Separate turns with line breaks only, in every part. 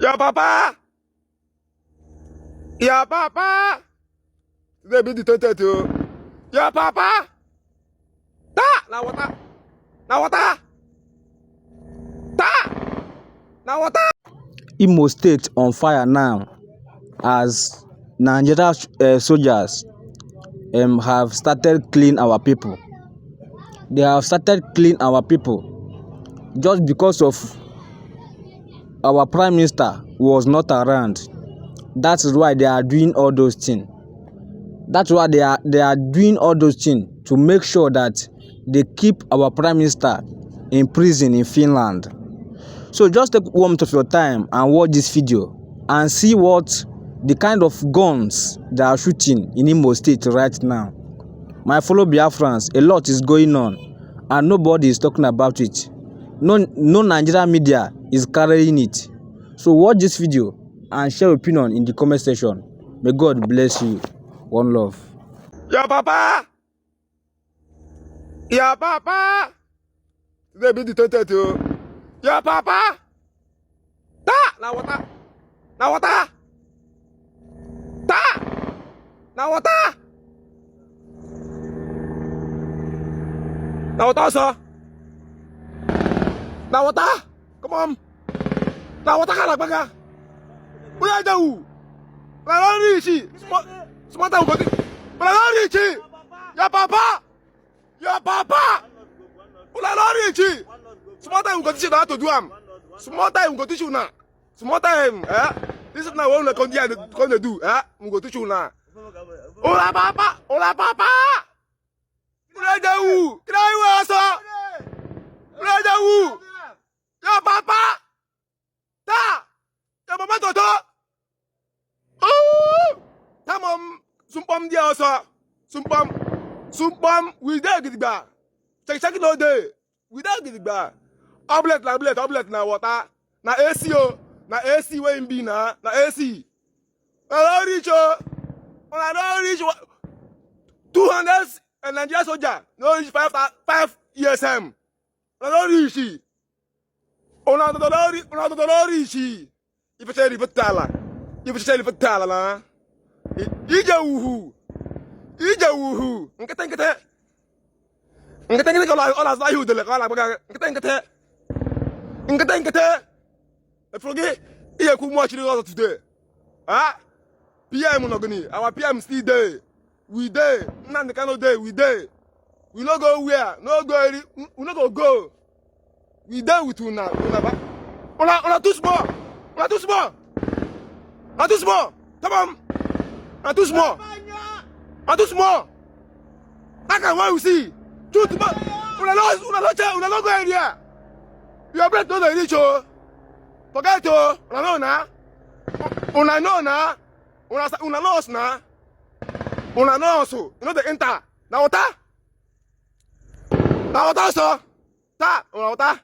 Your papa! Your papa! They be detained too. Your papa! Ta! Now what? Now what? Ta! Now what?
Imo State on fire now as Nigerian soldiers have started killing our people. They have started killing our people just because of our prime minister was not around. That is why they are doing all those things. That's why they are doing all those things to make sure that they keep our prime minister in prison in Finland. So just take 1 minute of your time and watch this video and see what the kind of guns they are shooting in Imo State right now. My fellow Biafrans, a lot is going on and nobody is talking about it. No Nigerian media is carrying it. So watch this video and share your opinion in the comment section. May God bless you. One love.
Your papa! Your papa! They be detained too. Your papa! Ta! Now what? Now what? Ta! Now what? Now what also? Now what? Come on. Now what? Kalak baga. Udah jauh. Lari sih. Semua tahu kau. Lari sih. Ya papa. Ya papa. Udah lari sih. Semua tahu kau tidak tahu duam. Semua tahu kau tidak nak. Semua tahu. This is now one kau dia kau dia do. Kau tidak nak. Udah papa. Udah papa. Udah jauh. Kenapa asa? Udah jauh. Ya papa. Ta. Ya papa toto. Tamam. Sumpam dia asa. Sumpam. We there gidigba. Cek no day. We there gidigba. Oblet na water. Na AC o. Na AC we mbi na AC. Na don't reach o. Na don't reach 200 and Nigerian soldier. No reach 5 ESM. Na don't reach. Ona don't reach. If say ripetala. Na. Ija wuhu. Ngete. Kalau olah sayu dele kalau baga ngete. Forget iya ku mo chiri us today. PM no gani. Our PM still there. We there. None cannot there. We there. We no go where. No go. We no go. We there with una. Ona too small. Come on. Ona too small. I can what you see. Truth but una lost area. You are breath no dey reach o. Forget o. Una know na. Una lost na. Una know so. You know the enter. Na water so. Ta una water.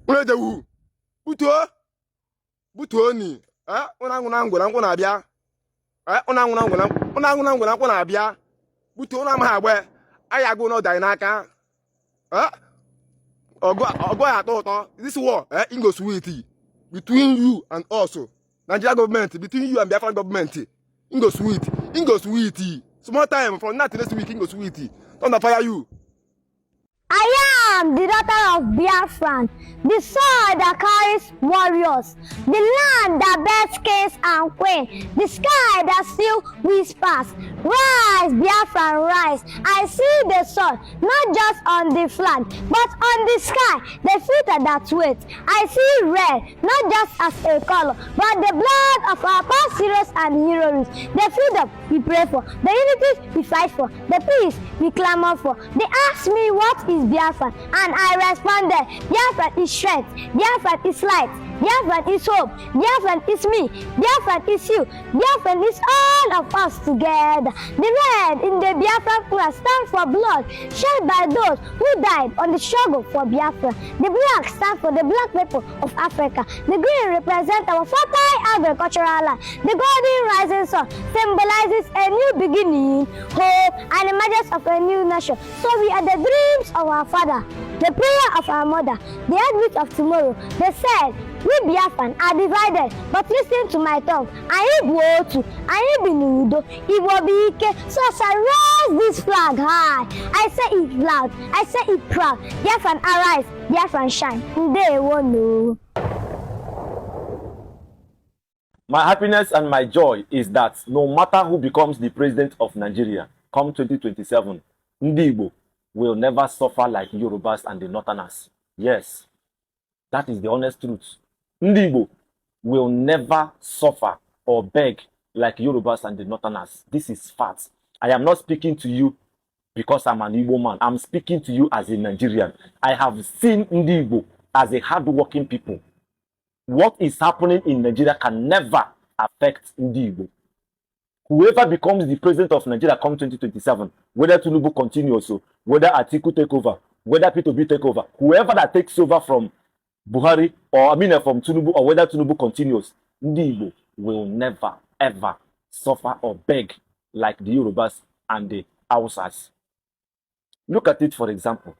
Una dey wu. Butuo ni. Una nguna na abia. Una nguna na abia. Butuo na ma agbe. I go no die n'aka. Ogo ato. This war, it goes sweet between you and also Nigerian government, between you and Biafra government. It goes sweet. Small time from now to next week, it goes sweet. Don't fire you.
I am the daughter of Biafra, the soil that carries warriors, the land that bears kings and queens, the sky that still whispers. Rise, Biafra, rise. I see the sun, not just on the flag, but on the sky, the filter that waits. I see red, not just as a color, but the blood of our past heroes and heroines. The freedom we pray for, the unity we fight for, the peace we clamor for. They ask me what is Biafra, and I responded, Biafra is strength, Biafra is light, Biafra is hope, Biafra is me, Biafra is you, Biafra is all of us together. The red in the Biafra flag stands for blood shed by those who died on the struggle for Biafra. The black stands for the black people of Africa. The green represents our fertile agricultural land. The golden rising sun symbolizes a new beginning, hope, and emergence of a new nation. So we are the dreams of our father, the prayer of our mother, the heartbeat of tomorrow. They said, We Biafran are divided, but listen to my tongue. I be Otu, I be Nudo, it will be Ike. So as I raise this flag high, I say it loud, I say it proud. Biafran arise, Biafran shine. They won't know.
My happiness and my joy is that no matter who becomes the president of Nigeria come 2027, Ndi Igbo will never suffer like Yorubas and the Northerners. Yes, that is the honest truth. Ndi Igbo will never suffer or beg like Yorubas and the Northerners. This is fact. I am not speaking to you because I'm an Igbo man. I'm speaking to you as a Nigerian. I have seen Ndi Igbo as a hard-working people. What is happening in Nigeria can never affect Ndi Igbo. Whoever becomes the president of Nigeria come 2027, whether Tinubu continues, whether Atiku take over, whether P2B take over, whoever that takes over from Buhari, or from Tinubu, or whether Tinubu continues, Ndi Igbo will never, ever suffer or beg like the Yorubas and the Hausas. Look at it, for example.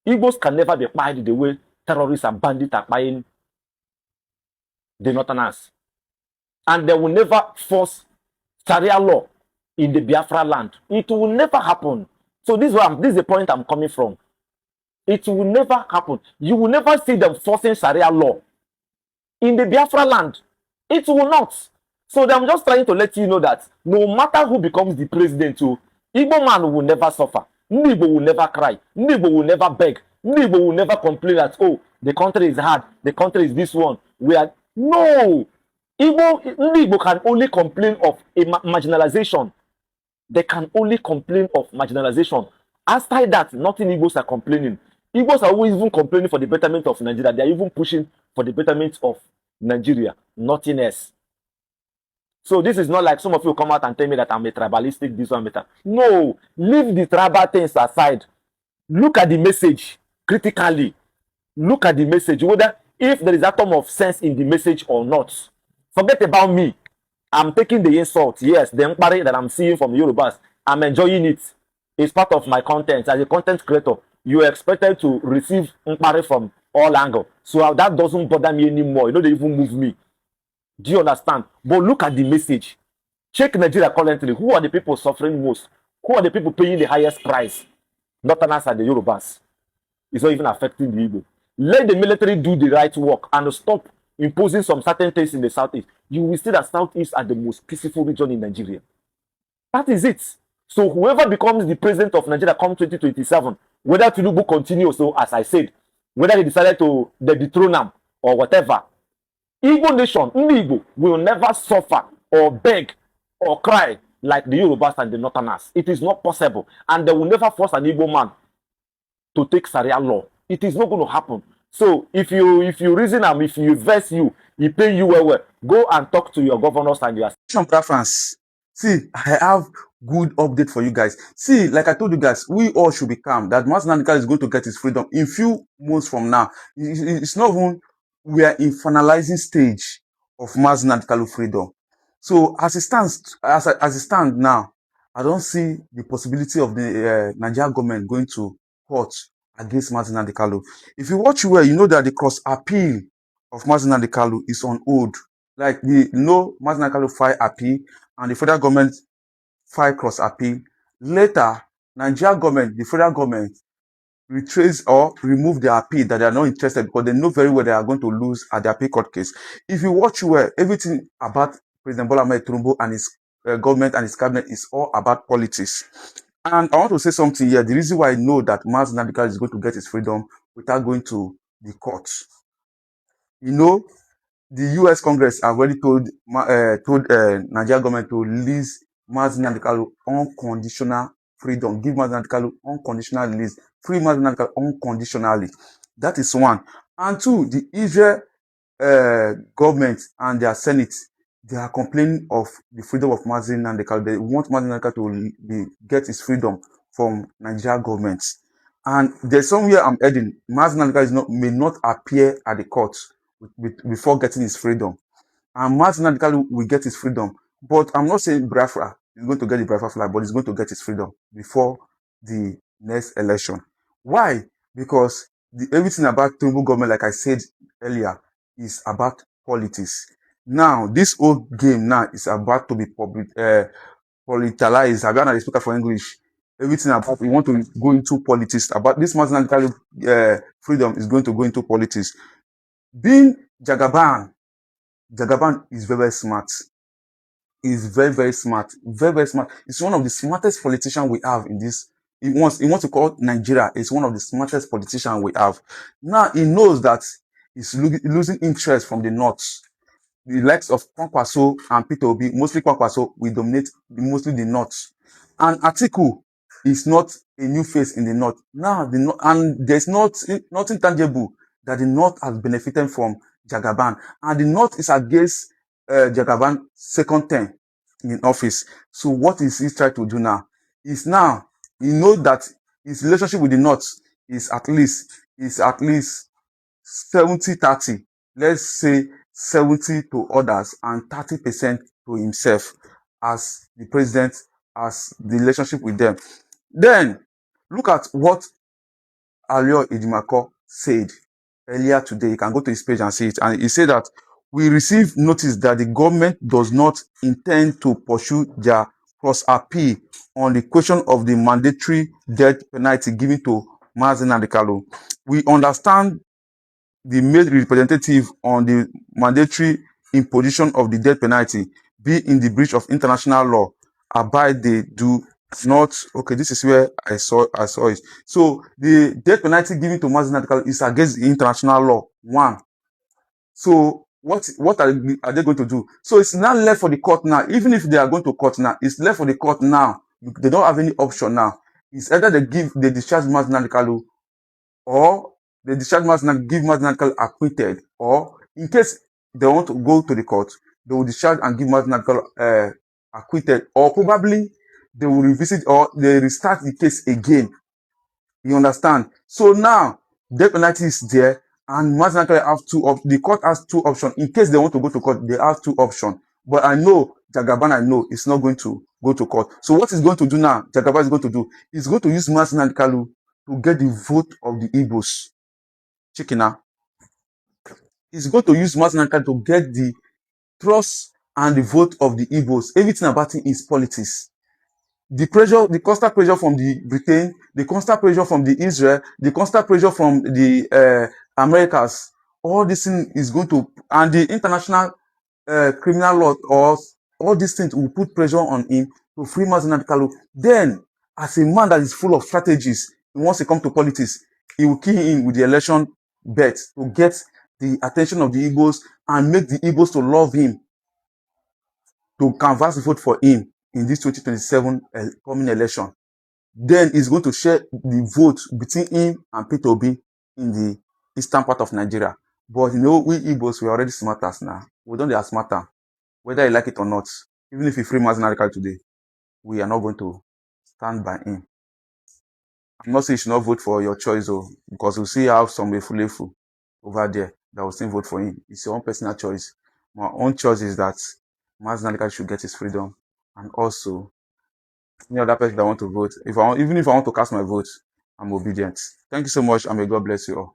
Igbos can never be pied the way terrorists and bandits are buying the Northerners. And they will never force Sharia law in the Biafra land. It will never happen. So this is the point I'm coming from. It will never happen. You will never see them forcing Sharia law in the Biafra land. It will not. So I'm just trying to let you know that no matter who becomes the president, Igbo man will never suffer. Igbo will never cry. Igbo will never beg. Igbo will never complain that, oh, the country is hard. The country is this one. No. Igbo can only complain of marginalization. They can only complain of marginalization. Aside that, nothing Igbos are complaining. Igbos are always even complaining for the betterment of Nigeria. They are even pushing for the betterment of Nigeria. Nothing else. So this is not like some of you come out and tell me that I'm a tribalistic, this one better. No, leave the tribal things aside. Look at the message critically. Look at the message, whether if there is a atom of sense in the message or not. Forget about me. I'm taking the insult. Yes, the inquiry that I'm seeing from Yorubas, I'm enjoying it. It's part of my content. As a content creator, you are expected to receive inquiry from all angles. So that doesn't bother me anymore. You know, they even move me. Do you understand? But look at the message. Check Nigeria currently. Who are the people suffering most? Who are the people paying the highest price? Northerners and the Yorubas. It's not even affecting the Igbo. Let the military do the right work and stop imposing some certain things in the southeast. You will see that southeast are the most peaceful region in Nigeria. That is it. So whoever becomes the president of Nigeria come 2027, whether Tinubu continues, so as I said, whether they decided to dethrone him or whatever, Igbo nation, Igbo, will never suffer or beg or cry like the Yorubas and the Northerners. It is not possible. And they will never force an Igbo man to take Sharia law. It is not going to happen. So if you reason them, if you verse he pay you well, go and talk to your governors and your
preference. See, I have good update for you guys. See, like I told you guys, we all should be calm. That Mazi Nnamdi Kanu is going to get his freedom in few months from now. It's not even we are in finalizing stage of Mazi Nnamdi Kanu freedom. So as it stands, as it stands now, I don't see the possibility of the Nigerian government going to court against Mazi Nnamdi Kanu. If you watch well, you know that the cross appeal of Mazi Nnamdi Kanu is on hold. Like Mazi Nnamdi Kanu file appeal and the federal government file cross appeal. Later, Nigerian government, the federal government, retrace or remove their appeal that they are not interested because they know very well they are going to lose at the appeal court case. If you watch well, everything about President Bola Ahmed Tinubu and his government and his cabinet is all about politics. And I want to say something here. The reason why I know that Mazi Nnamdi Kanu is going to get his freedom without going to the courts. You know, the U.S. Congress already told Nigerian government to release Mazi Nnamdi Kanu unconditional freedom. Give Mazi Nnamdi Kanu unconditional release. Free Mazi Nnamdi Kanu unconditionally. That is one. And two, the Israel government and their Senate, they are complaining of the freedom of Mazi Nnamdi Kanu. They want Mazi Nnamdi Kanu to get his freedom from Nigerian government. And there's somewhere I'm heading. Mazi Nnamdi Kanu may not appear at the court before getting his freedom. And Mazi Nnamdi Kanu will get his freedom. But I'm not saying Bafra is going to get the Bafra flag, but he's going to get his freedom before the next election. Why? Because everything about Tinubu government, like I said earlier, is about politics. Now, this whole game now is about to be politicalized. I've been a speaker for English. Everything about we want to go into politics. About this national freedom is going to go into politics. Being Jagaban is very, very smart. He's very, very smart. Very, very smart. He's one of the smartest politicians we have in this. He wants to call Nigeria. It's one of the smartest politicians we have. Now he knows that he's losing interest from the north. The likes of Kwankwaso and Peter Obi, mostly Kwankwaso, will dominate mostly the north. And Atiku is not a new face in the north. Now, and there's nothing tangible that the north has benefited from Jagaban. And the north is against Jagaban second term in office. So what is he trying to do now? He knows that his relationship with the north is at least 70-30. Let's say 70 to others and 30% to himself as the president, as the relationship with them. Then look at what Alio Ejimako said earlier today. You can go to his page and see it. And he said that we received notice that the government does not intend to pursue their cross-appeal on the question of the mandatory death penalty given to Mazi Nnamdi Kanu. We understand the male representative on the mandatory imposition of the death penalty be in the breach of international law, abide they do not. Okay, this is where I saw it. So the death penalty given to Mazi Nnamdi Kanu is against the international law. One. So what are they going to do? So it's not left for the court now. Even if they are going to court now, it's left for the court now. They don't have any option now. It's either they discharge Mazi Nnamdi Kanu, or they discharge Mazi Nnamdi, give Mazi Nnamdi Kanu acquitted, or in case they want to go to the court, they will discharge and give Mazi Nnamdi Kanu acquitted, or probably they will revisit or they restart the case again. You understand? So now death penalty is there, and Mazi Nnamdi Kanu have the court has two options. In case they want to go to court, they have two options. But I know Jagaban, it's not going to go to court. So what he's going to do now, Jagaban is going to do, he's going to use Mazi Nnamdi Kanu to get the vote of the Igbos. Chikina. He's going to use Mazi Nnamdi Kanu to get the trust and the vote of the Igbos. Everything about him is politics. The pressure, the constant pressure from the Britain, the constant pressure from the Israel, the constant pressure from the Americas, all this thing is going to, and the international criminal law, or all these things will put pressure on him to free Mazi Nnamdi Kanu. Then, as a man that is full of strategies, once he comes to politics, he will kill him with the election bet to get the attention of the Igbos and make the Igbos to love him, to canvass the vote for him in this 2027 coming election. Then he's going to share the vote between him and Peter Obi in the eastern part of Nigeria. But we Igbos, we're already smarters now. We don't are smarter, whether you like it or not. Even if you free Mazi Nnamdi Kanu today, we are not going to stand by him. I'm not saying you should not vote for your choice, because we'll see how some Efulefu over there that will still vote for him. It's your own personal choice. My own choice is that Mazi Nnamdi Kanu should get his freedom, and also any other person that want to vote. Even if I want to cast my vote, I'm obedient. Thank you so much, and may God bless you all.